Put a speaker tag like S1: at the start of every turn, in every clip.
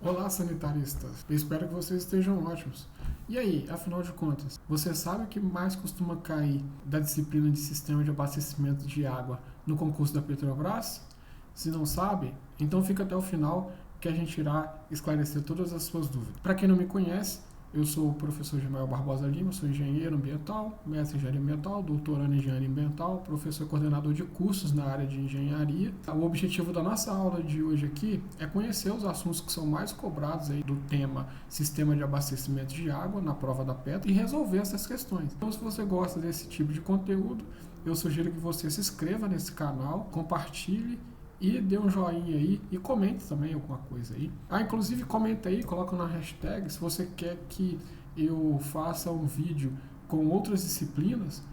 S1: Olá, sanitaristas! Eu espero que vocês estejam ótimos. E aí, afinal de contas, você sabe o que mais costuma cair da disciplina de Sistema de Abastecimento de Água no concurso da Petrobras? Se não sabe, então fica até o final que a gente irá esclarecer todas as suas dúvidas. Para quem não me conhece, eu sou o professor Gemael Barbosa Lima, sou engenheiro ambiental, mestre em engenharia ambiental, doutorando em engenharia ambiental, professor coordenador de cursos na área de engenharia. O objetivo da nossa aula de hoje aqui é conhecer os assuntos que são mais cobrados aí do tema Sistema de Abastecimento de Água na prova da Petro e resolver essas questões. Então, se você gosta desse tipo de conteúdo, eu sugiro que você se inscreva nesse canal, compartilhe e dê um joinha aí e comente também alguma coisa aí. Inclusive comenta aí, coloca na hashtag se você quer que eu faça um vídeo com outras disciplinas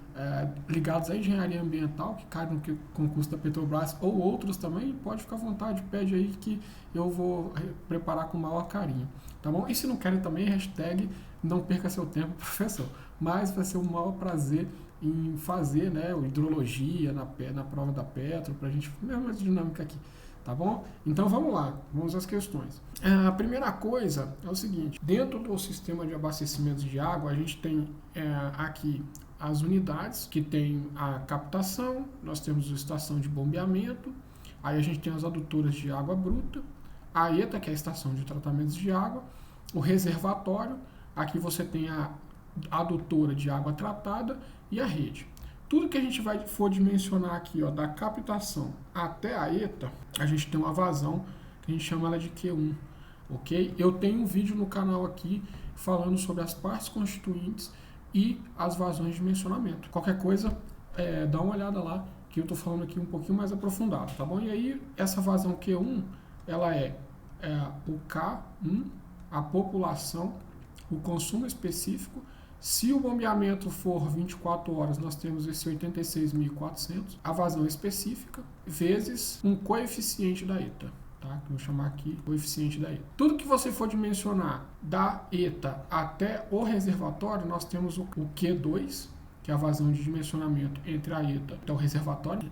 S1: ligadas à engenharia ambiental que caem no concurso da Petrobras ou outros também, pode ficar à vontade, pede aí que eu vou preparar com o maior carinho, tá bom? E se não querem também, hashtag não perca seu tempo, professor, mas vai ser um maior prazer em fazer, né, o hidrologia na prova da Petro, para a gente ver mais dinâmica aqui, tá bom? Então vamos lá, vamos às questões. A primeira coisa é o seguinte: dentro do sistema de abastecimento de água, a gente tem aqui as unidades que tem a captação, nós temos a estação de bombeamento, aí a gente tem as adutoras de água bruta, a ETA, que é a estação de tratamentos de água, o reservatório, aqui você tem a adutora de água tratada e a rede. Tudo que a gente for dimensionar aqui, ó, da captação até a ETA, a gente tem uma vazão que a gente chama ela de Q1, ok? Eu tenho um vídeo no canal aqui falando sobre as partes constituintes e as vazões de dimensionamento. Qualquer coisa, dá uma olhada lá, que eu estou falando aqui um pouquinho mais aprofundado, tá bom? E aí, essa vazão Q1, ela é o K1, a população, o consumo específico. Se o bombeamento for 24 horas, nós temos esse 86.400, a vazão específica, vezes um coeficiente da ETA, tá? Vou chamar aqui coeficiente da ETA. Tudo que você for dimensionar da ETA até o reservatório, nós temos o Q2, que é a vazão de dimensionamento entre a ETA e o reservatório.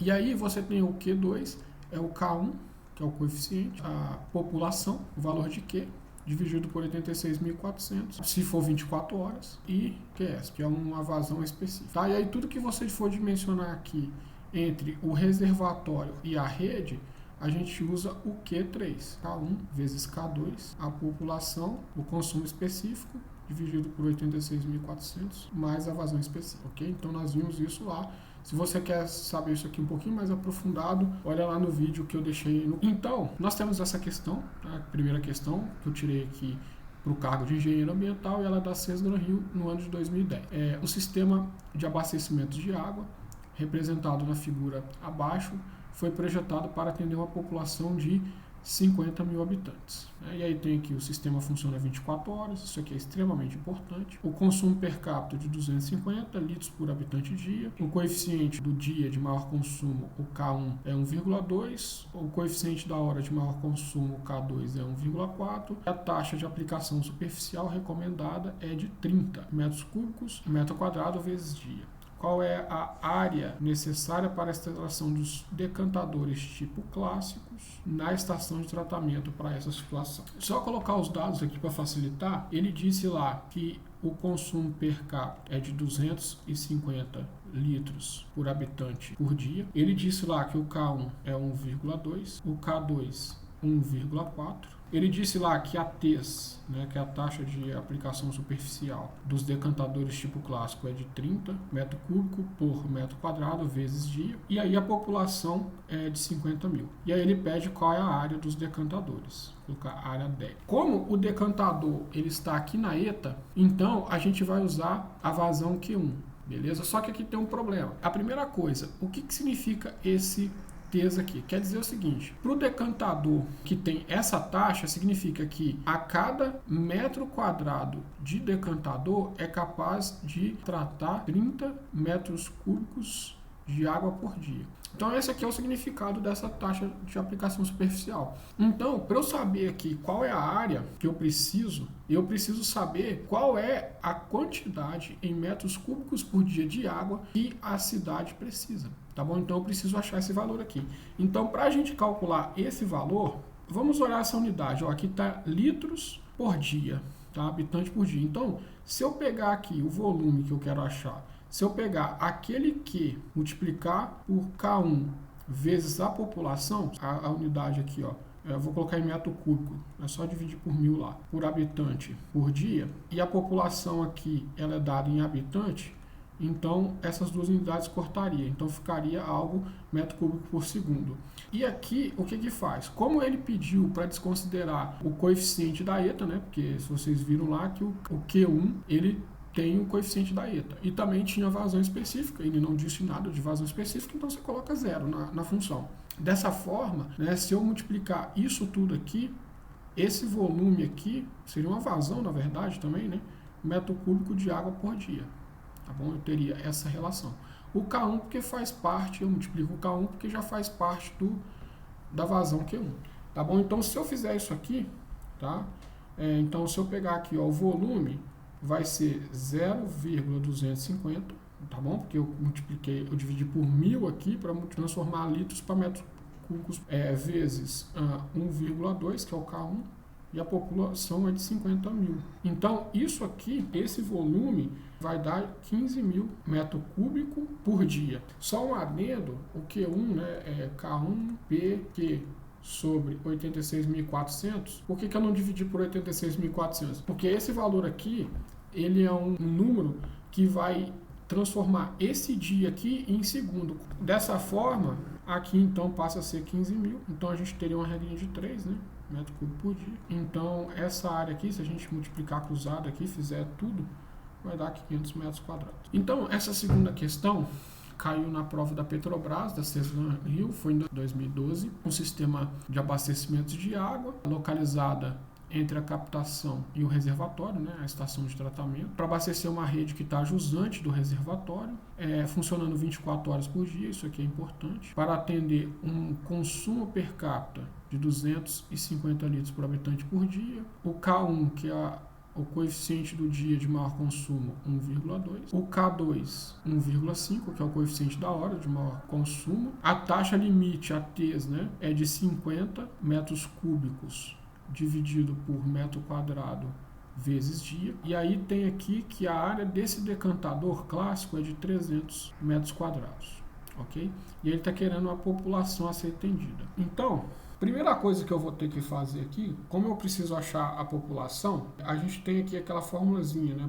S1: E aí você tem o Q2, é o K1, que é o coeficiente, a população, o valor de Q, dividido por 86.400, se for 24 horas, e QS, que é uma vazão específica. Tá? E aí tudo que você for dimensionar aqui entre o reservatório e a rede, a gente usa o Q3, K1 vezes K2, a população, o consumo específico, dividido por 86.400, mais a vazão específica, ok? Então nós vimos isso lá. Se você quer saber isso aqui um pouquinho mais aprofundado, olha lá no vídeo que eu deixei. Então, nós temos essa questão, a primeira questão que eu tirei aqui para o cargo de engenheiro ambiental, e ela é da CESGRAN Rio no ano de 2010. O sistema de abastecimento de água, representado na figura abaixo, foi projetado para atender uma população de 50 mil habitantes. E aí tem aqui o sistema funciona 24 horas, isso aqui é extremamente importante. O consumo per capita de 250 litros por habitante dia. O coeficiente do dia de maior consumo, o K1, é 1,2. O coeficiente da hora de maior consumo, o K2, é 1,4. A taxa de aplicação superficial recomendada é de 30 metros cúbicos metro quadrado vezes dia. Qual é a área necessária para a instalação dos decantadores tipo clássicos na estação de tratamento para essa situação? Só colocar os dados aqui para facilitar. Ele disse lá que o consumo per capita é de 250 litros por habitante por dia. Ele disse lá que o K1 é 1,2, o K2 1,4. Ele disse lá que a TES, né, que é a taxa de aplicação superficial dos decantadores tipo clássico, é de 30 metro cúbico por metro quadrado vezes dia. E aí a população é de 50 mil. E aí ele pede qual é a área dos decantadores. Vou colocar área 10. Como o decantador ele está aqui na ETA, então a gente vai usar a vazão Q1. Beleza? Só que aqui tem um problema. A primeira coisa, o que significa esse TES aqui? Quer dizer o seguinte: para o decantador que tem essa taxa, significa que a cada metro quadrado de decantador é capaz de tratar 30 metros cúbicos de água por dia. Então esse aqui é o significado dessa taxa de aplicação superficial. Então, para eu saber aqui qual é a área que eu preciso saber qual é a quantidade em metros cúbicos por dia de água que a cidade precisa. Tá bom? Então eu preciso achar esse valor aqui. Então, para a gente calcular esse valor, Vamos olhar essa unidade. Ó, aqui está litros por dia, tá? Habitante por dia. Então, se eu pegar aqui o volume que eu quero achar, se eu pegar aquele Q, multiplicar por K1 vezes a população, a unidade aqui, ó, eu vou colocar em metro cúbico, é só dividir por 1000 lá, por habitante por dia, e a população aqui ela é dada em habitante, então essas duas unidades cortaria, então ficaria algo metro cúbico por segundo. E aqui o que que faz? Como ele pediu para desconsiderar o coeficiente da ETA, né? Porque se vocês viram lá que o Q1 ele tem o coeficiente da ETA e também tinha vazão específica, ele não disse nada de vazão específica, então você coloca 0 na função. Dessa forma, né, se eu multiplicar isso tudo aqui, esse volume aqui seria uma vazão, na verdade, também, né? Metro cúbico de água por dia. Tá bom? Eu teria essa relação. O K1 porque faz parte, eu multiplico o K1 porque já faz parte da vazão Q1. Tá bom? Então, se eu fizer isso aqui, tá? Então, se eu pegar aqui, ó, o volume vai ser 0,250, tá bom? Porque eu dividi por 1000 aqui para transformar litros para metros cúbicos vezes 1,2, que é o K1, e a população é de 50 mil. Então, isso aqui, esse volume, vai dar 15 mil metro cúbico por dia. Só um adendo, o Q1, né, é K1 PQ sobre 86.400. Por que eu não dividi por 86.400? Porque esse valor aqui, ele é um número que vai transformar esse dia aqui em segundo. Dessa forma, aqui então passa a ser 15 mil. Então a gente teria uma regrinha de 3, né? Metro cúbico por dia. Então essa área aqui, se a gente multiplicar cruzado aqui, fizer tudo, vai dar 500 metros quadrados. Então essa segunda questão caiu na prova da Petrobras, da Ceslan Rio, foi em 2012, um sistema de abastecimento de água localizada entre a captação e o reservatório, né, a estação de tratamento, para abastecer uma rede que está jusante do reservatório, funcionando 24 horas por dia, isso aqui é importante, para atender um consumo per capita de 250 litros por habitante por dia, o K1, que é o coeficiente do dia de maior consumo, 1,2. O K2, 1,5, que é o coeficiente da hora de maior consumo. A taxa limite, a TES, né, é de 50 metros cúbicos dividido por metro quadrado vezes dia. E aí tem aqui que a área desse decantador clássico é de 300 metros quadrados. Ok? E ele está querendo a população a ser atendida. Então, primeira coisa que eu vou ter que fazer aqui, como eu preciso achar a população, a gente tem aqui aquela formulazinha, né,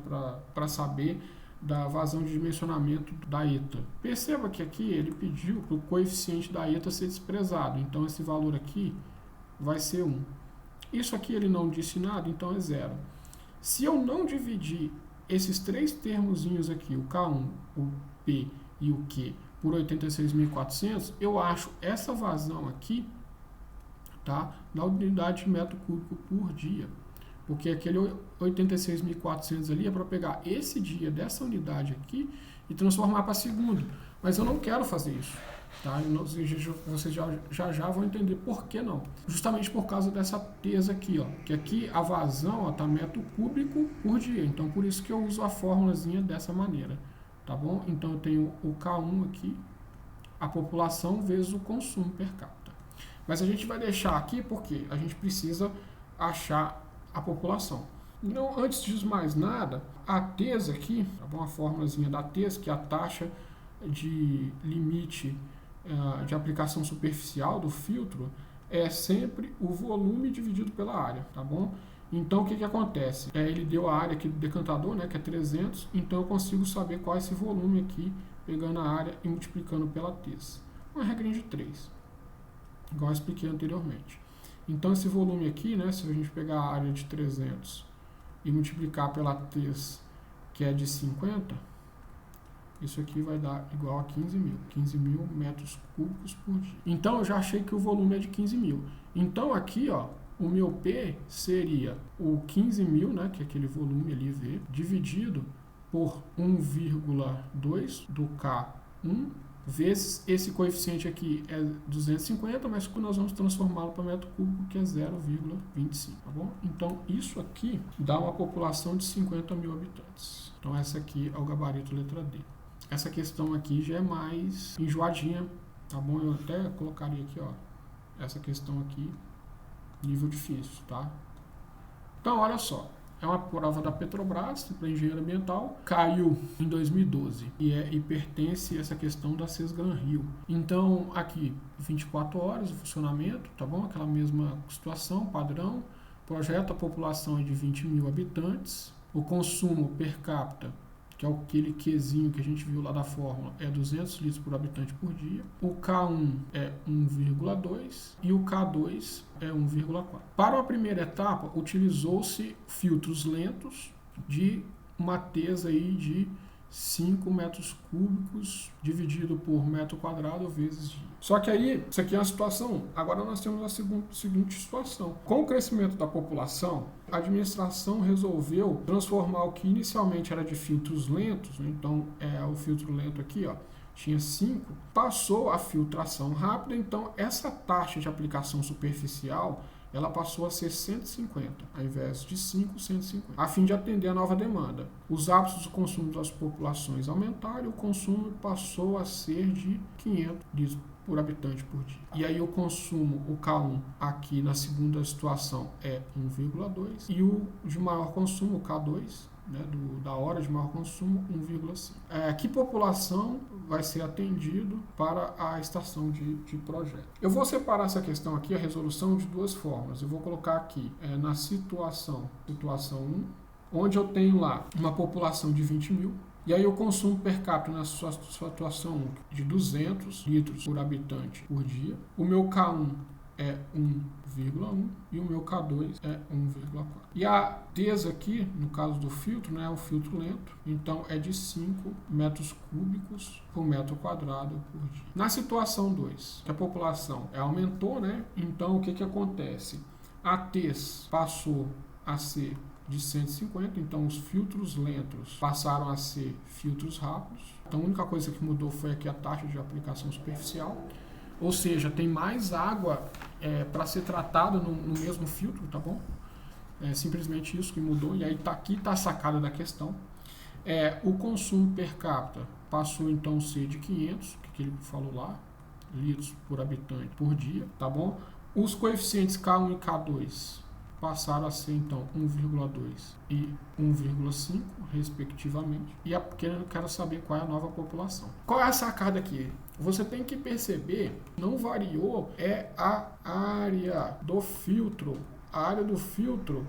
S1: para saber da vazão de dimensionamento da ETA. Perceba que aqui ele pediu para o coeficiente da ETA ser desprezado, então esse valor aqui vai ser 1. Isso aqui ele não disse nada, então é 0. Se eu não dividir esses três termozinhos aqui, o K1, o P e o Q, por 86.400, eu acho essa vazão aqui, tá, na unidade de metro cúbico por dia. Porque aquele 86.400 ali é para pegar esse dia dessa unidade aqui e transformar para segundo. Mas eu não quero fazer isso. Tá? Vocês já vão entender por que não. Justamente por causa dessa tesa aqui, ó, que aqui a vazão está metro cúbico por dia. Então, por isso que eu uso a formulazinha dessa maneira. Tá bom? Então, eu tenho o K1 aqui, a população vezes o consumo per capita. Mas a gente vai deixar aqui porque a gente precisa achar a população. Então, antes de mais nada, a TES aqui, tá bom? A formulazinha da TES, que é a taxa de limite de aplicação superficial do filtro, é sempre o volume dividido pela área, tá bom? Então, o que acontece? Ele deu a área aqui do decantador, né, que é 300, então eu consigo saber qual é esse volume aqui, pegando a área e multiplicando pela TES. Uma regrinha de 3, igual eu expliquei anteriormente. Então, esse volume aqui, né, se a gente pegar a área de 300 e multiplicar pela TES, que é de 50, isso aqui vai dar igual a 15 mil metros cúbicos por dia. Então, eu já achei que o volume é de 15 mil. Então, aqui, ó, o meu P seria o 15 mil, né, que é aquele volume ali, V, dividido por 1,2 do K1, vezes esse coeficiente aqui é 250, mas nós vamos transformá-lo para metro cúbico, que é 0,25, tá bom? Então, isso aqui dá uma população de 50 mil habitantes. Então, essa aqui é o gabarito letra D. Essa questão aqui já é mais enjoadinha, tá bom? Eu até colocaria aqui, ó, essa questão aqui nível difícil, tá? Então, olha só, é uma prova da Petrobras, para engenheiro ambiental, caiu em 2012 e pertence a essa questão da Sesgran Rio. Então, aqui, 24 horas de funcionamento, tá bom? Aquela mesma situação, padrão. Projeto, a população é de 20 mil habitantes. O consumo per capita, que é aquele Qzinho que a gente viu lá da fórmula, é 200 litros por habitante por dia. O K1 é 1,2 e o K2 é 1,4. Para a primeira etapa, utilizou-se filtros lentos de uma tesa aí de 5 metros cúbicos dividido por metro quadrado vezes dia. Só que aí, isso aqui é uma situação, agora nós temos a seguinte situação. Com o crescimento da população, a administração resolveu transformar o que inicialmente era de filtros lentos, então o filtro lento aqui, ó, tinha 5, passou a filtração rápida, então essa taxa de aplicação superficial ela passou a ser 150, ao invés de 5, 150, a fim de atender a nova demanda. Os hábitos de consumo das populações aumentaram e o consumo passou a ser de 500 litros por habitante por dia. E aí o consumo, o K1, aqui na segunda situação é 1,2 e o de maior consumo, o K2, né, da hora de maior consumo, 1,5. Que população vai ser atendido para a estação de projeto? Eu vou separar essa questão aqui, a resolução, de duas formas. Eu vou colocar aqui na situação 1, onde eu tenho lá uma população de 20 mil, e aí o consumo per capita na situação 1 de 200 litros por habitante por dia. O meu K1 é 1,1 e o meu K2 é 1,4. E a tesa aqui, no caso do filtro, né, é o filtro lento, então é de 5 metros cúbicos por metro quadrado por dia. Na situação 2, que a população aumentou, né, então o que acontece? A TES passou a ser de 150, então os filtros lentos passaram a ser filtros rápidos. Então a única coisa que mudou foi aqui a taxa de aplicação superficial. Ou seja, tem mais água para ser tratada no mesmo filtro, tá bom? É simplesmente isso que mudou. E aí aqui está a sacada da questão. O consumo per capita passou então a ser de 500, que ele falou lá, litros por habitante por dia, tá bom? Os coeficientes K1 e K2 passaram a ser então 1,2 e 1,5, respectivamente. E eu quero saber qual é a nova população. Qual é a sacada aqui? Você tem que perceber, não variou, a área do filtro. A área do filtro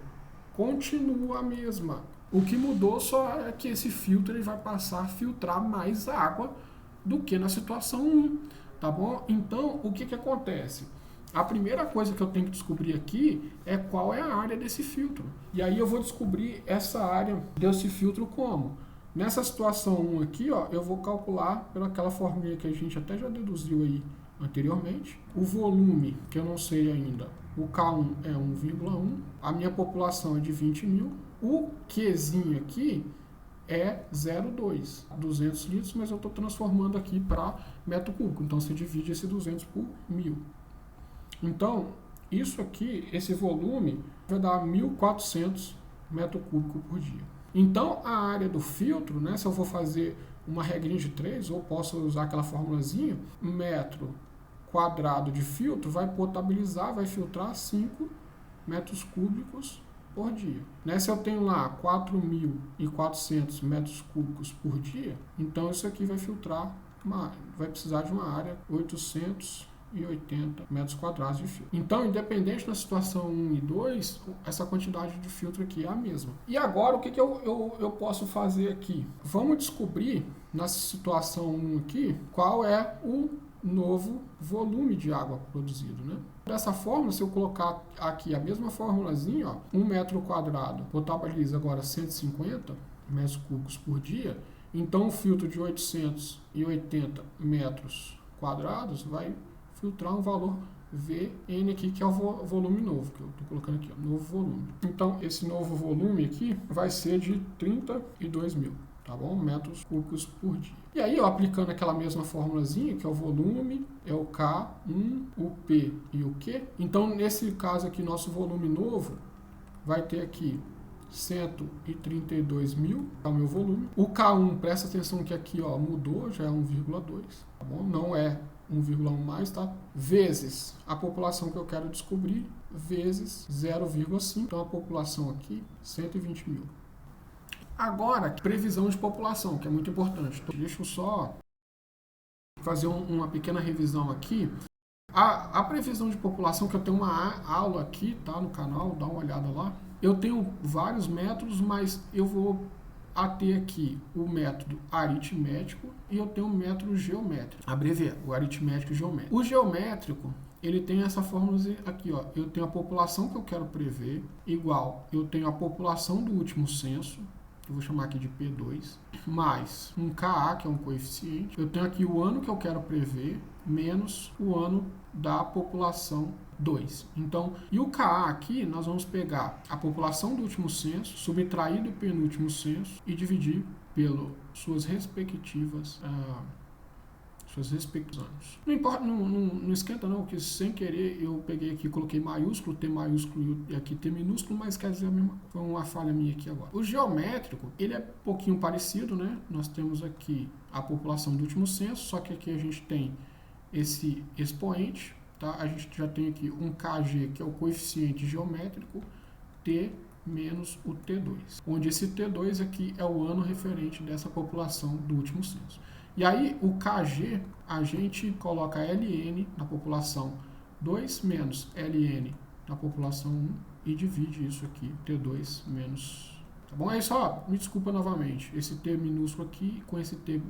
S1: continua a mesma. O que mudou só é que esse filtro ele vai passar a filtrar mais água do que na situação 1, tá bom? Então, o que acontece? A primeira coisa que eu tenho que descobrir aqui é qual é a área desse filtro. E aí eu vou descobrir essa área desse filtro como? Nessa situação 1 aqui, ó, eu vou calcular pelaquela formulinha que a gente até já deduziu aí anteriormente. O volume, que eu não sei ainda, o K1 é 1,1, a minha população é de 20 mil, o Qzinho aqui é 0,2, 200 litros, mas eu estou transformando aqui para metro cúbico, então você divide esse 200 por 1000. Então, isso aqui, esse volume, vai dar 1.400 metros cúbicos por dia. Então, a área do filtro, né, se eu for fazer uma regrinha de 3, ou posso usar aquela formulazinha, metro quadrado de filtro vai potabilizar, vai filtrar 5 metros cúbicos por dia. Né, se eu tenho lá 4.400 metros cúbicos por dia, então isso aqui vai filtrar, vai precisar de uma área 880 metros quadrados de filtro. Então, independente da situação 1 e 2, essa quantidade de filtro aqui é a mesma. E agora, o que eu posso fazer aqui? Vamos descobrir, na situação 1 aqui, qual é o novo volume de água produzido, né? Dessa forma, se eu colocar aqui a mesma formulazinha, ó, 1 metro quadrado potabiliza agora 150 metros cúbicos por dia, então o filtro de 880 metros quadrados vai filtrar um valor Vn aqui, que é o volume novo, que eu estou colocando aqui, ó, novo volume. Então, esse novo volume aqui vai ser de 32 mil, tá bom? Metros cúbicos por dia. E aí, ó, aplicando aquela mesma formulazinha, que é o volume, é o K1, o P e o Q. Então, nesse caso aqui, nosso volume novo vai ter aqui 132 mil, é o meu volume. O K1, presta atenção que aqui, ó, mudou, já é 1,2, tá bom? Não é 1,1 mais, tá? Vezes a população que eu quero descobrir, vezes 0,5. Então, a população aqui, 120 mil. Agora, previsão de população, que é muito importante. Então, deixa eu só fazer uma pequena revisão aqui. A previsão de população, que eu tenho uma aula aqui, tá, no canal, dá uma olhada lá. Eu tenho vários métodos, mas eu vou ater aqui o método aritmético e eu tenho o método geométrico. Abreviado, o aritmético e geométrico. O geométrico, ele tem essa fórmula aqui, ó. Eu tenho a população que eu quero prever, igual, eu tenho a população do último censo, que eu vou chamar aqui de P2, mais um KA, que é um coeficiente. Eu tenho aqui o ano que eu quero prever, menos o ano da população 2. Então, e o KA aqui, nós vamos pegar a população do último censo, subtrair do penúltimo censo e dividir pelos suas respectivos anos. Não importa, não esquenta não, porque sem querer eu peguei aqui, coloquei maiúsculo, T maiúsculo e aqui T minúsculo, mas quer dizer a mesma coisa. Foi uma falha minha aqui agora. O geométrico, ele é um pouquinho parecido, né? Nós temos aqui a população do último censo, só que aqui a gente tem esse expoente, tá? A gente já tem aqui um KG, que é o coeficiente geométrico, T menos o T2, onde esse T2 aqui é o ano referente dessa população do último censo. E aí, o KG, a gente coloca LN na população 2 menos LN na população 1 e divide isso aqui, T2 menos... Tá bom? Aí só, me desculpa novamente, esse T minúsculo aqui com esse T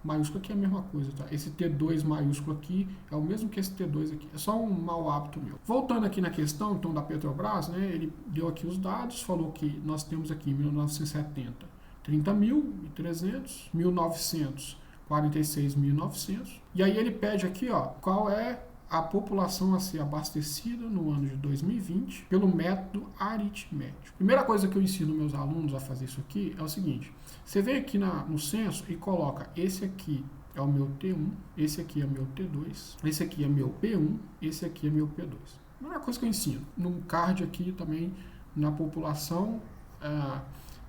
S1: maiúsculo aqui é a mesma coisa, tá? Esse T2 maiúsculo aqui é o mesmo que esse T2 aqui. É só um mau hábito meu. Voltando aqui na questão, então, da Petrobras, né? Ele deu aqui os dados, falou que nós temos aqui em 1970 30.300, 1900 46.900. E aí ele pede aqui, ó, qual é a população a ser abastecida no ano de 2020 pelo método aritmético. Primeira coisa que eu ensino meus alunos a fazer isso aqui é o seguinte: você vem aqui no censo e coloca esse aqui é o meu T1, esse aqui é meu T2, esse aqui é meu P1, esse aqui é meu P2. Primeira coisa que eu ensino. No card aqui também, na população,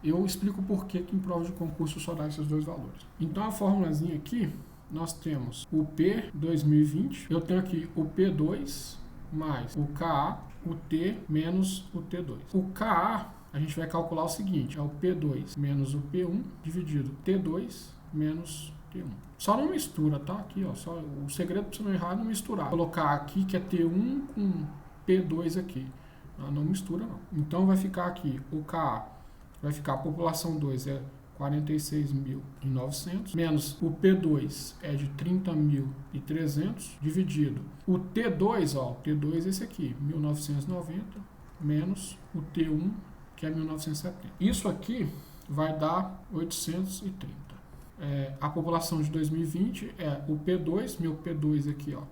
S1: eu explico por que em prova de concurso só dá esses dois valores. Então, a formulazinha aqui, nós temos o P 2020, eu tenho aqui o P2 mais o KA, o T menos o T2. O KA, a gente vai calcular o seguinte, é o P2 menos o P1 dividido T2 menos T1. Só não mistura, tá? Aqui, ó, só, o segredo para você não errar é não misturar. Vou colocar aqui que é T1 com P2 aqui. Não mistura, não. Então, vai ficar aqui o KA. Vai ficar a população 2 é 46.900, menos o P2 é de 30.300, dividido. O T2, ó, o T2 é esse aqui, 1990, menos o T1, que é 1970. Isso aqui vai dar 830. A população de 2020 é o P2, meu P2 aqui, ó,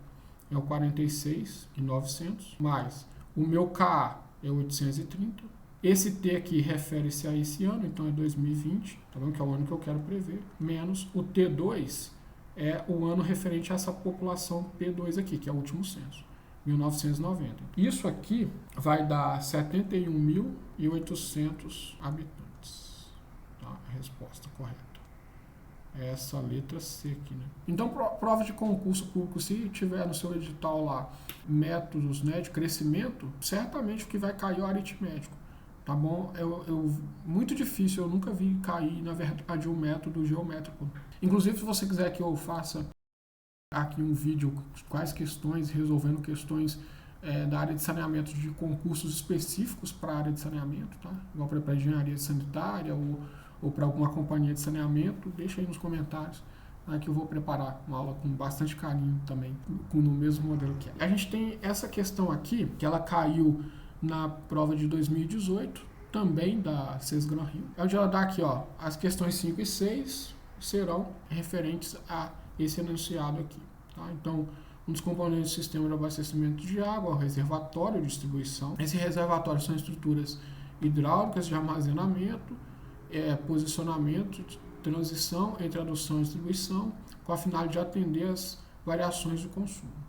S1: é o 46.900, mais o meu KA é 830. Esse T aqui refere-se a esse ano, então é 2020, tá bom? Que é o ano que eu quero prever, menos o T2 é o ano referente a essa população P2 aqui, que é o último censo, 1990. Isso aqui vai dar 71.800 habitantes, tá? A resposta correta. É essa letra C aqui, né? Então, prova de concurso público, se tiver no seu edital lá métodos, né, de crescimento, certamente o que vai cair é o aritmético. Tá bom? Muito difícil, eu nunca vi cair, na verdade, um método geométrico. Inclusive, se você quiser que eu faça aqui um vídeo de quais questões, resolvendo questões da área de saneamento de concursos específicos para a área de saneamento, tá? Igual para engenharia sanitária ou para alguma companhia de saneamento, deixa aí nos comentários, que eu vou preparar uma aula com bastante carinho também, no mesmo modelo que é. A gente tem essa questão aqui, que ela caiu na prova de 2018, também da Sesgran Rio. Onde ela dá aqui, ó, as questões 5 e 6 serão referentes a esse enunciado aqui. Tá? Então, um dos componentes do sistema de abastecimento de água é o reservatório de distribuição. Esse reservatório são estruturas hidráulicas de armazenamento, posicionamento, transição entre adução e distribuição, com a finalidade de atender às variações do consumo.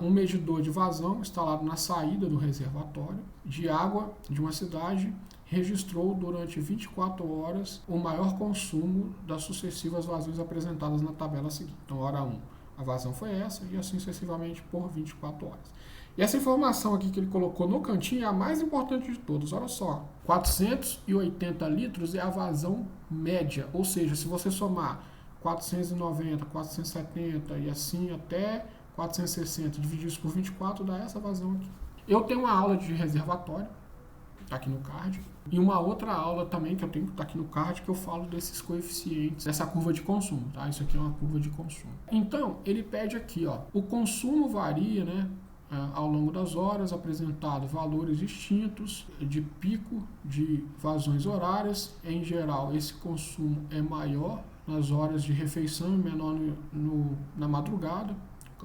S1: Um medidor de vazão instalado na saída do reservatório de água de uma cidade registrou durante 24 horas o maior consumo das sucessivas vazões apresentadas na tabela seguinte. Então, hora 1, a vazão foi essa, e assim sucessivamente por 24 horas. E essa informação aqui que ele colocou no cantinho é a mais importante de todas. Olha só, 480 litros é a vazão média, ou seja, se você somar 490, 470 e assim até 460 divididos por 24, dá essa vazão aqui. Eu tenho uma aula de reservatório, tá aqui no card, e uma outra aula também que eu tenho que tá aqui no card, que eu falo desses coeficientes, dessa curva de consumo, tá? Isso aqui é uma curva de consumo. Então, ele pede aqui, ó, o consumo varia, né, ao longo das horas, apresentado valores distintos de pico de vazões horárias. Em geral, esse consumo é maior nas horas de refeição e menor na madrugada,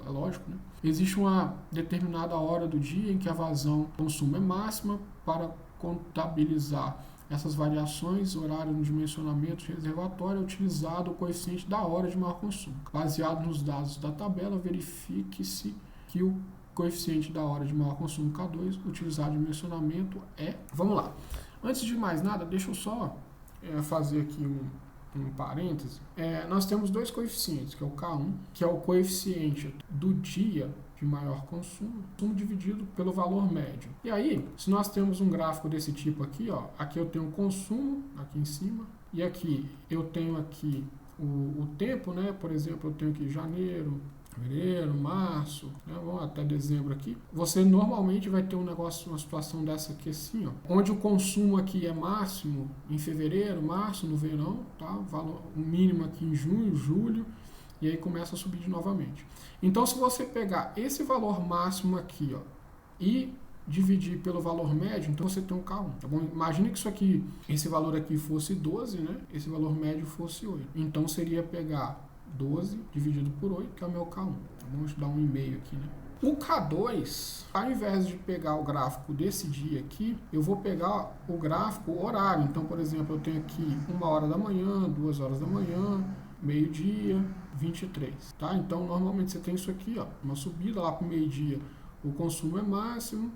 S1: é lógico, né? Existe uma determinada hora do dia em que a vazão consumo é máxima. Para contabilizar essas variações, horário no dimensionamento de reservatório é utilizado o coeficiente da hora de maior consumo. Baseado nos dados da tabela, verifique-se que o coeficiente da hora de maior consumo K2 utilizado de dimensionamento é... Vamos lá. Antes de mais nada, deixa eu só fazer aqui um parêntese. Nós temos dois coeficientes, que é o K1, que é o coeficiente do dia de maior consumo dividido pelo valor médio. E aí, se nós temos um gráfico desse tipo aqui, ó, aqui eu tenho o consumo, aqui em cima, e aqui eu tenho aqui o tempo, né? Por exemplo, eu tenho aqui janeiro, fevereiro, março, né? Vamos até dezembro aqui. Você normalmente vai ter uma situação dessa aqui assim, ó, onde o consumo aqui é máximo em fevereiro, março, no verão, tá? Valor mínimo aqui em junho, julho, e aí começa a subir novamente. Então, se você pegar esse valor máximo aqui, ó, e dividir pelo valor médio, então você tem um K1, tá bom? Imagine que isso aqui, esse valor aqui fosse 12, né? Esse valor médio fosse 8. Então, seria pegar 12 dividido por 8, que é o meu K1. Tá bom? Deixa eu dar um e-mail aqui, né? O K2, ao invés de pegar o gráfico desse dia aqui, eu vou pegar o gráfico horário. Então, por exemplo, eu tenho aqui 1 hora da manhã, 2 horas da manhã, meio-dia, 23, tá? Então, normalmente você tem isso aqui, ó, uma subida lá para o meio-dia, o consumo é máximo,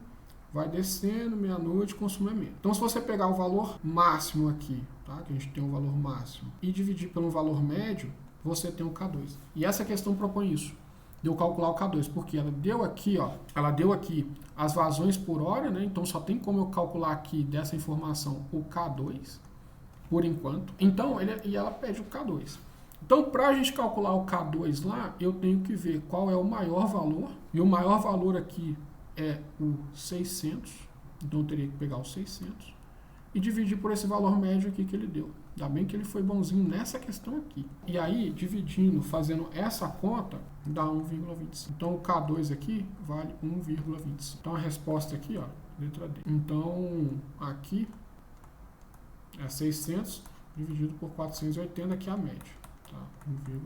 S1: vai descendo, meia-noite, o consumo é menos. Então, se você pegar o valor máximo aqui, tá? Que a gente tem um valor máximo, e dividir pelo valor médio, você tem o K2. E essa questão propõe isso, de eu calcular o K2, porque ela deu aqui, ó, ela deu aqui as vazões por hora, né? Então, só tem como eu calcular aqui dessa informação o K2, por enquanto. Então, ela pede o K2. Então, para a gente calcular o K2 lá, eu tenho que ver qual é o maior valor. E o maior valor aqui é o 600. Então, eu teria que pegar o 600 e dividir por esse valor médio aqui que ele deu. Ainda bem que ele foi bonzinho nessa questão aqui. E aí, dividindo, fazendo essa conta, dá 1,25. Então, o K2 aqui vale 1,25. Então, a resposta aqui, ó, letra D. Então, aqui é 600 dividido por 480, que é a média. Tá? 1,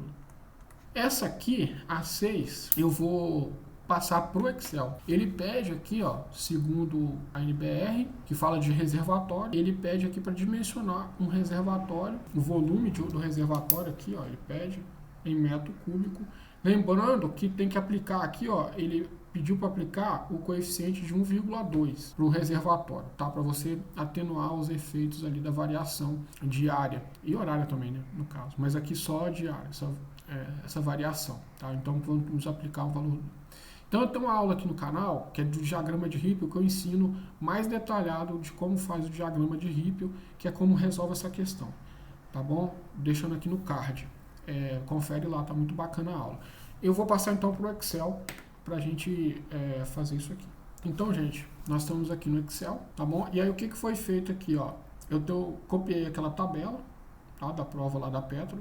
S1: essa aqui, a 6, eu vou passar para o Excel. Ele pede aqui, ó, segundo a NBR, que fala de reservatório, ele pede aqui para dimensionar um reservatório, o volume do reservatório aqui, ó, ele pede em metro cúbico. Lembrando que tem que aplicar aqui, ó, ele pediu para aplicar o coeficiente de 1,2 para o reservatório, tá? Para você atenuar os efeitos ali da variação diária e horária também, né, no caso. Mas aqui só diária, essa variação, tá? Então vamos aplicar um valor. Então eu tenho uma aula aqui no canal que é do diagrama de Rippel, que eu ensino mais detalhado de como faz o diagrama de Rippel, que é como resolve essa questão, tá bom? Deixando aqui no card. Confere lá, tá muito bacana a aula. Eu vou passar então para o Excel para a gente fazer isso aqui. Então, gente, nós estamos aqui no Excel, tá bom? E aí o que foi feito aqui, ó? Eu copiei aquela tabela, tá? Da prova lá da Petro.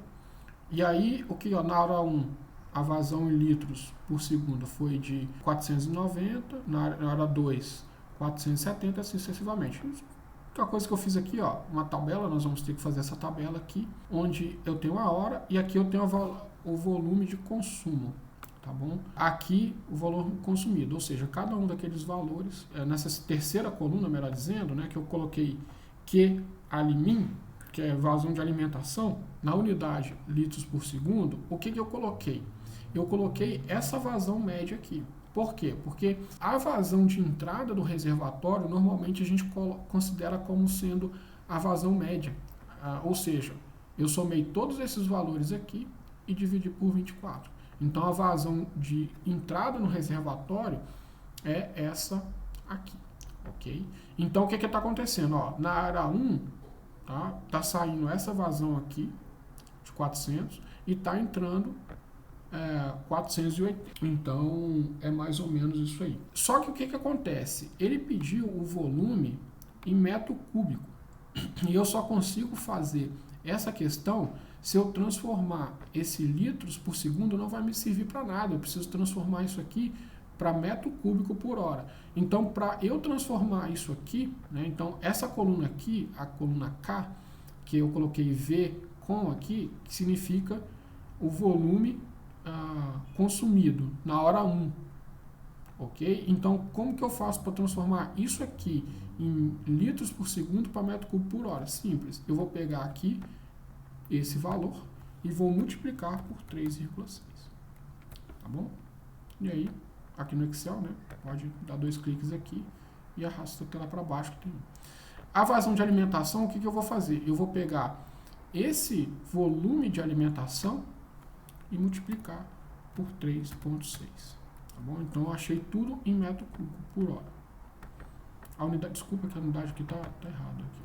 S1: E aí, ó, na hora 1, a vazão em litros por segundo foi de 490, na hora 2, 470, assim sucessivamente. Outra coisa que eu fiz aqui, ó, uma tabela, nós vamos ter que fazer essa tabela aqui, onde eu tenho a hora e aqui eu tenho o volume de consumo, tá bom? Aqui o valor consumido, ou seja, cada um daqueles valores, nessa terceira coluna, melhor dizendo, né, que eu coloquei QAlimin, que é vazão de alimentação, na unidade litros por segundo, o que eu coloquei? Eu coloquei essa vazão média aqui. Por quê? Porque a vazão de entrada do reservatório, normalmente a gente considera como sendo a vazão média. Ou seja, eu somei todos esses valores aqui e dividi por 24. Então a vazão de entrada no reservatório é essa aqui, ok? Então o que está acontecendo? Ó, na área 1, tá saindo essa vazão aqui de 400 e está entrando 480. Então é mais ou menos isso aí. Só que o que acontece? Ele pediu o volume em metro cúbico e eu só consigo fazer essa questão se eu transformar esse litros por segundo. Não vai me servir para nada, eu preciso transformar isso aqui para metro cúbico por hora. Então, para eu transformar isso aqui, né, então essa coluna aqui, a coluna K, que eu coloquei V com aqui, que significa o volume consumido na hora 1. Ok? Então, como que eu faço para transformar isso aqui em litros por segundo para metro cúbico por hora? Simples. Eu vou pegar aqui esse valor e vou multiplicar por 3,6. Tá bom? E aí, aqui no Excel, né, pode dar 2 cliques aqui e arrasta até lá para baixo. Que tem. A vazão de alimentação, o que eu vou fazer? Eu vou pegar esse volume de alimentação e multiplicar por 3,6. Tá bom? Então eu achei tudo em metro cúbico por hora. A unidade, desculpa que a unidade aqui tá errada aqui.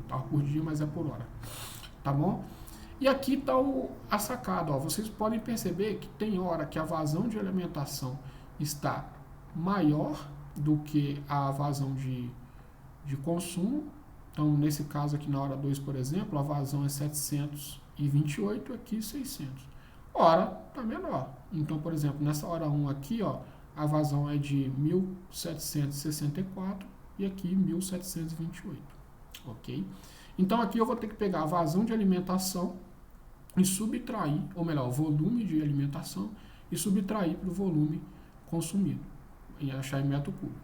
S1: Tá por dia, mas é por hora. Tá bom? E aqui está a sacada. Ó. Vocês podem perceber que tem hora que a vazão de alimentação está maior do que a vazão de consumo. Então, nesse caso aqui na hora 2, por exemplo, a vazão é 728, aqui 600. Hora está menor. Então, por exemplo, nessa hora 1 aqui, ó, a vazão é de 1.764 e aqui 1.728. Ok? Então, aqui eu vou ter que pegar a vazão de alimentação e subtrair, ou melhor, o volume de alimentação e subtrair para o volume consumido e achar em metro cúbico.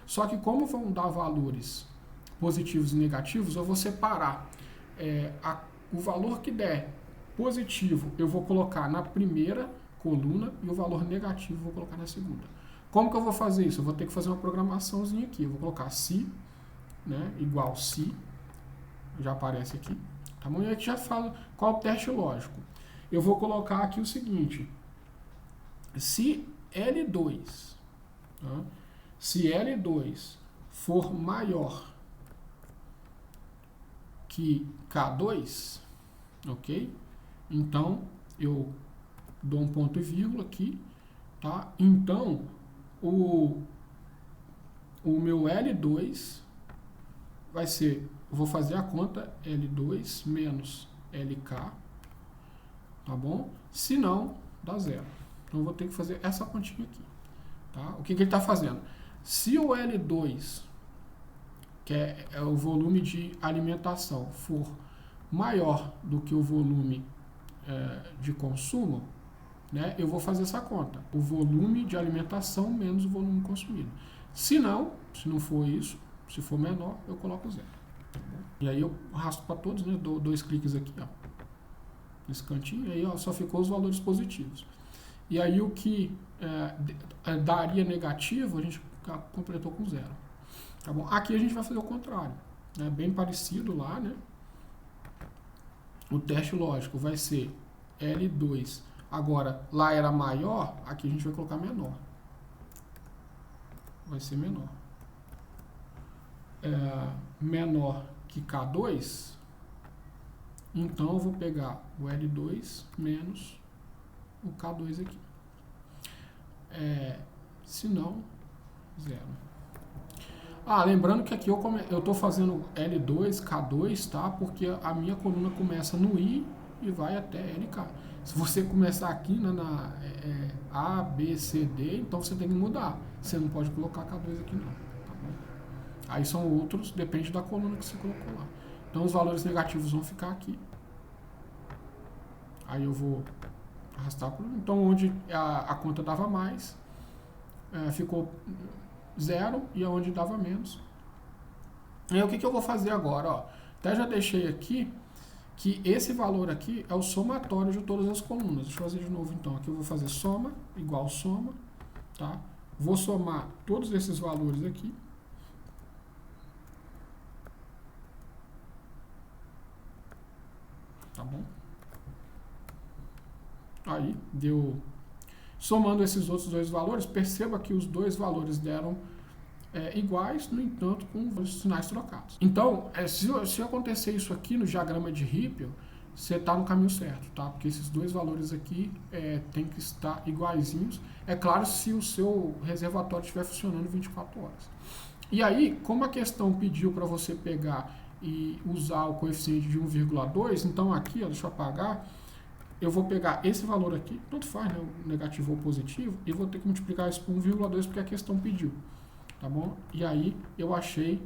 S1: Só que como vão dar valores positivos e negativos, eu vou separar o valor que der positivo, eu vou colocar na primeira coluna e o valor negativo eu vou colocar na segunda. Como que eu vou fazer isso? Eu vou ter que fazer uma programaçãozinha aqui. Eu vou colocar se, né, igual se, já aparece aqui. Tá bom? E aqui já fala qual é o teste lógico. Eu vou colocar aqui o seguinte: se L2, tá? Se L2 for maior que K2, ok? Então eu dou um ponto e vírgula aqui, tá? Então o meu L2 vai ser, eu vou fazer a conta L2 menos LK, tá bom? Se não, dá zero. Então eu vou ter que fazer essa continha aqui, tá? O que ele está fazendo? Se o L2, que é o volume de alimentação, for maior do que o volume de consumo, né, eu vou fazer essa conta. O volume de alimentação menos o volume consumido. Se não for isso, se for menor, eu coloco zero. E aí eu arrasto para todos, né, dou 2 cliques aqui, ó, nesse cantinho, e aí ó, só ficou os valores positivos. E aí o que daria negativo, a gente completou com zero. Tá bom? Aqui a gente vai fazer o contrário. Né? Bem parecido lá, né? O teste lógico vai ser L2. Agora, lá era maior, aqui a gente vai colocar menor. Vai ser menor. Menor que K2, então eu vou pegar o L2 menos o K2 aqui. Se não, zero. Lembrando que aqui eu estou fazendo L2, K2, tá? Porque a minha coluna começa no I e vai até LK. Se você começar aqui na A, B, C, D, então você tem que mudar. Você não pode colocar K2 aqui não. Tá bom? Aí são outros, depende da coluna que você colocou lá. Então os valores negativos vão ficar aqui. Aí eu vou arrastar a coluna. Então onde a conta dava mais, ficou zero, e onde dava menos. E aí o que eu vou fazer agora? Ó, até já deixei aqui que esse valor aqui é o somatório de todas as colunas. Deixa eu fazer de novo então. Aqui eu vou fazer soma, igual soma, tá? Vou somar todos esses valores aqui. Tá bom? Aí deu... Somando esses outros dois valores, perceba que os dois valores deram iguais, no entanto, com os sinais trocados. Então, se acontecer isso aqui no diagrama de Rippel, você está no caminho certo, tá? Porque esses dois valores aqui tem que estar iguaizinhos. É claro, se o seu reservatório estiver funcionando 24 horas. E aí, como a questão pediu para você pegar e usar o coeficiente de 1,2, então aqui, ó, deixa eu apagar, eu vou pegar esse valor aqui, tanto faz, né, o negativo ou positivo, e vou ter que multiplicar isso por 1,2 porque a questão pediu, tá bom? E aí eu achei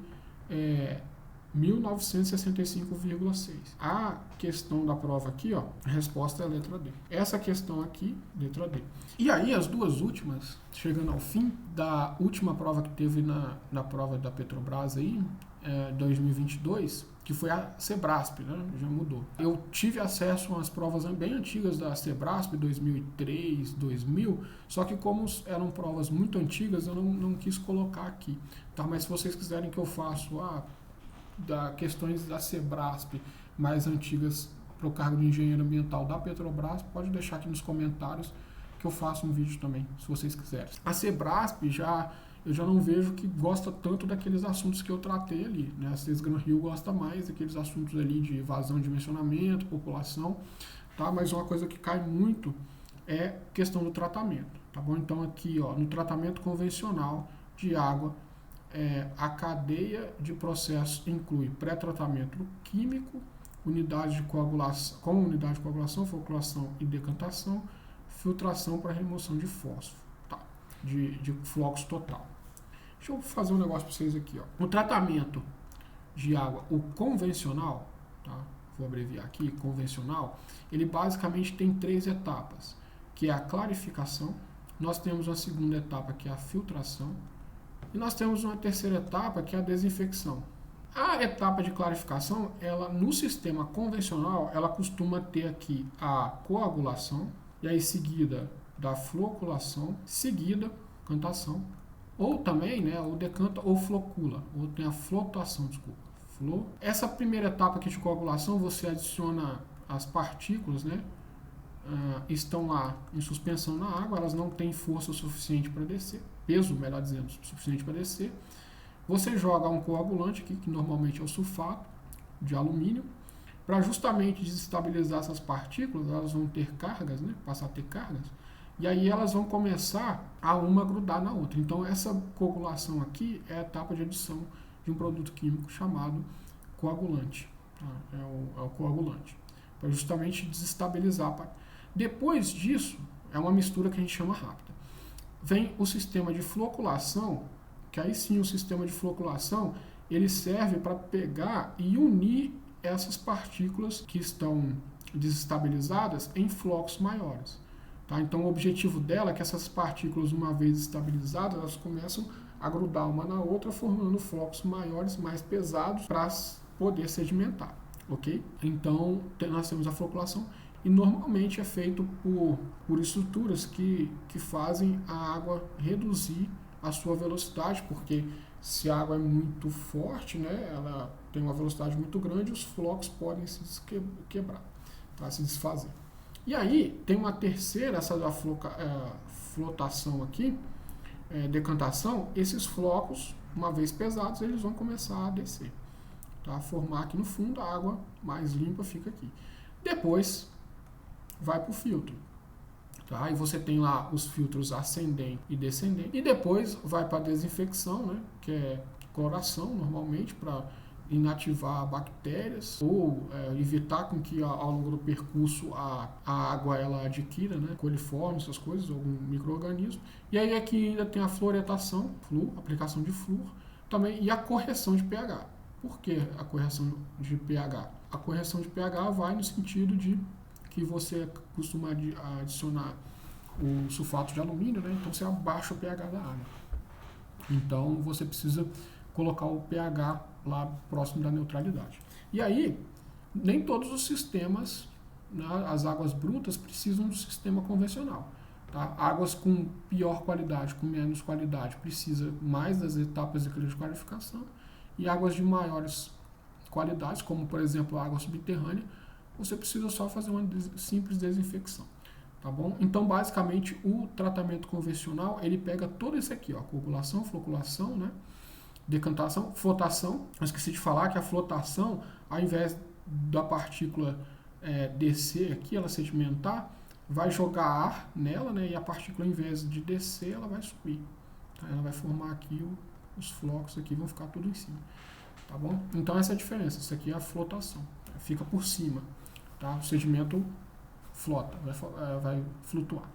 S1: 1965,6. A questão da prova aqui, ó, a resposta é a letra D. Essa questão aqui, letra D. E aí as duas últimas, chegando ao fim da última prova que teve na prova da Petrobras aí, 2022, que foi a Sebrasp, né? Já mudou. Eu tive acesso às provas bem antigas da Sebrasp, 2003, 2000, só que como eram provas muito antigas, eu não quis colocar aqui. Tá? Mas se vocês quiserem que eu faça questões da Sebrasp mais antigas para o cargo de engenheiro ambiental da Petrobras, pode deixar aqui nos comentários que eu faço um vídeo também, se vocês quiserem. A Sebrasp eu já não vejo que gosta tanto daqueles assuntos que eu tratei ali, né? A Sesgran Rio gosta mais daqueles assuntos ali de vazão de dimensionamento, população, tá? Mas uma coisa que cai muito é questão do tratamento, tá bom? Então aqui, ó, no tratamento convencional de água, a cadeia de processos inclui pré-tratamento químico, unidade de coagulação, floculação e decantação, filtração para remoção de fósforo, tá? de fluxo total. Deixa eu fazer um negócio para vocês aqui, ó. O tratamento de água, o convencional, tá? Vou abreviar aqui, convencional, ele basicamente tem 3 etapas, que é a clarificação, nós temos uma segunda etapa que é a filtração, e nós temos uma terceira etapa que é a desinfecção. A etapa de clarificação, ela no sistema convencional, ela costuma ter aqui a coagulação, e aí seguida da floculação, seguida cantação, ou também, né, ou decanta ou flocula, ou tem a flotação, desculpa. Essa primeira etapa aqui de coagulação, você adiciona as partículas, né, estão lá em suspensão na água, elas não têm força suficiente para descer, peso, melhor dizendo, suficiente para descer. Você joga um coagulante aqui, que normalmente é o sulfato de alumínio, para justamente desestabilizar essas partículas, elas vão ter cargas, né, passar a ter cargas, e aí elas vão começar a uma grudar na outra. Então essa coagulação aqui é a etapa de adição de um produto químico chamado coagulante. Tá? É o coagulante, para justamente desestabilizar. Depois disso, é uma mistura que a gente chama rápida. Vem o sistema de floculação, que aí sim o sistema de floculação, ele serve para pegar e unir essas partículas que estão desestabilizadas em flocos maiores. Tá? Então o objetivo dela é que essas partículas, uma vez estabilizadas, elas começam a grudar uma na outra, formando flocos maiores, mais pesados, para poder sedimentar. Ok? Então nós temos a floculação, e normalmente é feito por estruturas que fazem a água reduzir a sua velocidade, porque se a água é muito forte, né, ela tem uma velocidade muito grande, os flocos podem se quebrar, tá, se desfazer. E aí tem uma terceira, essa da flotação aqui, decantação, esses flocos, uma vez pesados, eles vão começar a descer, tá, formar aqui no fundo, a água mais limpa fica aqui. Depois vai para o filtro. Tá? E você tem lá os filtros ascendente e descendente. E depois vai para a desinfecção, né? Que é cloração, normalmente, para inativar bactérias ou evitar com que ao longo do percurso a água ela adquira, né? Coliformes, essas coisas, algum micro-organismo. E aí aqui ainda tem a fluoretação, aplicação de flúor, também, e a correção de pH. Por que a correção de pH? A correção de pH vai no sentido de que você costuma adicionar o sulfato de alumínio, né? Então você abaixa o pH da água. Então você precisa colocar o pH lá próximo da neutralidade. E aí, nem todos os sistemas, né, as águas brutas precisam do sistema convencional. Tá? Águas com pior qualidade, com menos qualidade, precisa mais das etapas de clarificação, e águas de maiores qualidades, como por exemplo a água subterrânea, você precisa só fazer uma simples desinfecção. Tá bom? Então, basicamente, o tratamento convencional, ele pega todo isso aqui, ó, coagulação, floculação, né? Decantação, flotação. Eu esqueci de falar que a flotação, ao invés da partícula descer aqui, ela sedimentar, vai jogar ar nela, né? E a partícula, ao invés de descer, ela vai subir. Tá? Ela vai formar aqui os flocos aqui, vão ficar tudo em cima. Tá bom? Então, essa é a diferença. Isso aqui é a flotação. Fica por cima. Tá? O sedimento flota, vai flutuar.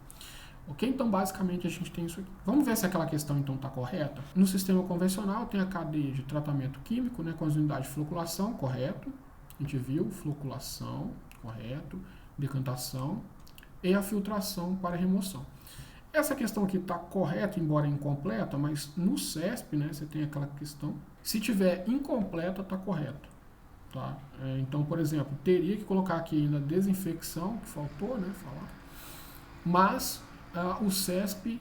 S1: Ok? Então, basicamente, a gente tem isso aqui. Vamos ver se aquela questão, então, está correta. No sistema convencional, tem a cadeia de tratamento químico, né, com as unidades de floculação, correto. A gente viu, floculação, correto. Decantação e a filtração para remoção. Essa questão aqui está correta, embora incompleta, mas no CESP, né, você tem aquela questão. Se tiver incompleta, está correto. Tá? Então, por exemplo, teria que colocar aqui ainda desinfecção, que faltou, né, falar. Mas o CESP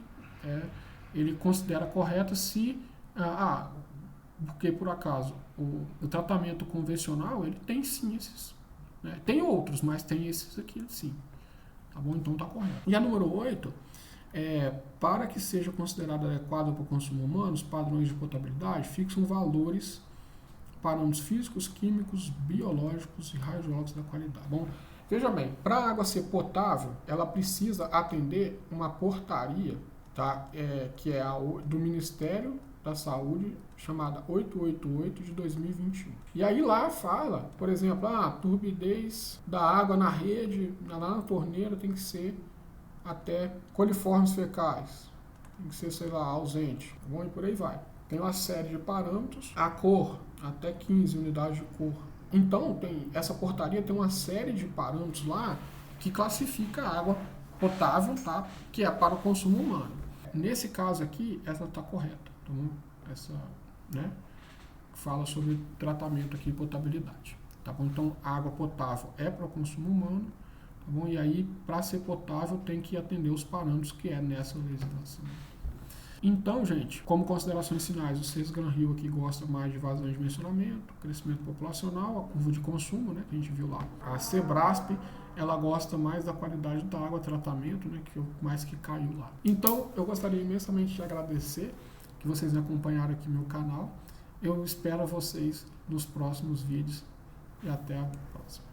S1: ele considera correto se porque por acaso o tratamento convencional ele tem sim esses, né? Tem outros, mas tem esses aqui sim, tá bom? Então tá correto. E a número 8 para que seja considerado adequado para o consumo humano, os padrões de potabilidade fixam valores, parâmetros físicos, químicos, biológicos e radiológicos da qualidade. Bom, veja bem, para a água ser potável, ela precisa atender uma portaria, tá? Que é do Ministério da Saúde, chamada 888 de 2021. E aí lá fala, por exemplo, a turbidez da água na rede, lá na torneira tem que ser até coliformes fecais, tem que ser, sei lá, ausente, tá bom? E por aí vai. Tem uma série de parâmetros, a cor, até 15 unidades de cor. Então, essa portaria tem uma série de parâmetros lá que classifica a água potável, tá? Que é para o consumo humano. Nesse caso aqui, essa está correta. Então, essa, né, fala sobre tratamento aqui e potabilidade. Tá bom? Então, a água potável é para o consumo humano. Tá bom? E aí, para ser potável, tem que atender os parâmetros que é nessa legislação. Então, gente, como considerações finais, o CES Gran Rio aqui gosta mais de vazão de dimensionamento, crescimento populacional, a curva de consumo, né, que a gente viu lá. A Sebrasp, ela gosta mais da qualidade da água, tratamento, né, que mais que caiu lá. Então, eu gostaria imensamente de agradecer que vocês acompanharam aqui meu canal. Eu espero vocês nos próximos vídeos e até a próxima.